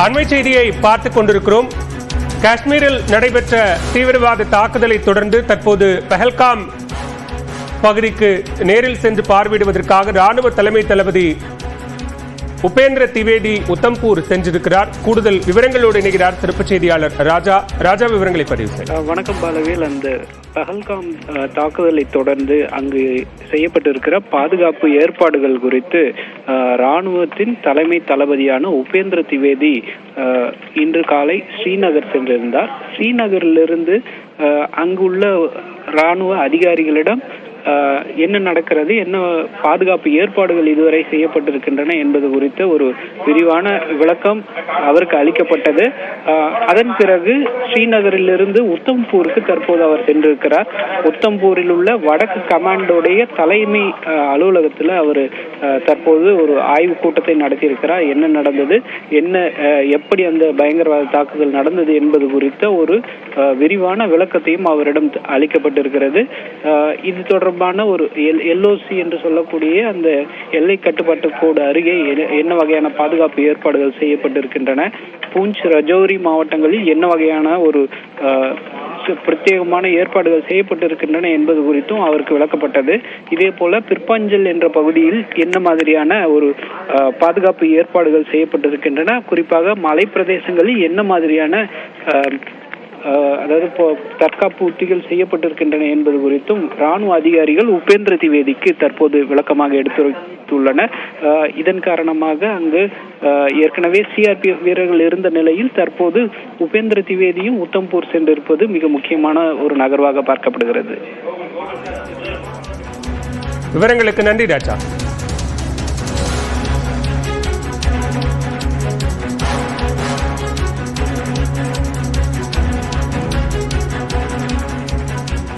அண்மை செய்தியை பார்த்துக் கொண்டிருக்கிறோம். காஷ்மீரில் நடைபெற்ற தீவிரவாத தாக்குதலை தொடர்ந்து தற்போது பஹல்காம் பகுதிக்கு நேரில் சென்று பார்வையிடுவதற்காக ராணுவ தலைமை தளபதி உபேந்திர திவேதி உத்தம்பூர் சென்றிருக்கிறார். கூடுதல் விவரங்களோடு இணைகிறார் சிறப்பு செய்தியாளர் ராஜா. ராஜா, விவரங்களை பதிவு செய்ய. வணக்கம் பாலவேல். அந்த பஹல்காம் தாக்குதலை தொடர்ந்து அங்கு செய்யப்பட்டிருக்கிற பாதுகாப்பு ஏற்பாடுகள் குறித்து ராணுவத்தின் தலைமை தளபதியான உபேந்திர திவேதி இன்று காலை ஸ்ரீநகர் சென்றிருந்தார். ஸ்ரீநகரிலிருந்து அங்குள்ள ராணுவ அதிகாரிகளிடம் என்ன நடக்கிறது, என்ன பாதுகாப்பு ஏற்பாடுகள் இதுவரை செய்யப்பட்டிருக்கின்றன என்பது குறித்த ஒரு விரிவான விளக்கம் அவருக்கு அளிக்கப்பட்டது. அதன் பிறகு ஸ்ரீநகரிலிருந்து உத்தம்பூருக்கு தற்போது அவர் சென்றிருக்கிறார். உத்தம்பூரில் உள்ள வடக்கு கமாண்டோடைய தலைமை அலுவலகத்தில் அவர் தற்போது ஒரு ஆய்வு கூட்டத்தை நடத்தியிருக்கிறார். என்ன நடந்தது, என்ன எப்படி அந்த பயங்கரவாத தாக்குதல் நடந்தது என்பது குறித்த ஒரு விரிவான விளக்கத்தையும் அவரிடம் அளிக்கப்பட்டிருக்கிறது. இது தொடர்பான ஒரு எல்ஓசி என்று சொல்லக்கூடிய அந்த எல்லை கட்டுப்பாட்டு கோடு அருகே என்ன வகையான பாதுகாப்பு ஏற்பாடுகள் செய்யப்பட்டிருக்கின்றன, பூஞ்ச், ரஜௌரி மாவட்டங்களில் என்ன வகையான ஒரு பிரத்யேகமான ஏற்பாடுகள் செய்யப்பட்டிருக்கின்றன என்பது குறித்தும் அவருக்கு விளக்கப்பட்டது. இதே போல பிற்பஞ்சல் என்ற பகுதியில் என்ன மாதிரியான ஒரு பாதுகாப்பு ஏற்பாடுகள் செய்யப்பட்டிருக்கின்றன, குறிப்பாக மலை பிரதேசங்களில் என்ன மாதிரியான அதாவது தற்காப்பு உத்திகள் செய்யப்பட்டிருக்கின்றன என்பது குறித்தும் ராணுவ அதிகாரிகள் உபேந்திர திவேதிக்கு தற்போது விளக்கமாக எடுத்துரைத்துள்ளனர். இதன் காரணமாக அங்கு ஏற்கனவே சிஆர்பிஎஃப் வீரர்கள் இருந்த நிலையில் தற்போது உபேந்திர திவேதியும் உத்தம்பூர் சென்றிருப்பது மிக முக்கியமான ஒரு நகர்வாக பார்க்கப்படுகிறது. விவரங்களுக்கு நன்றி ராஜா.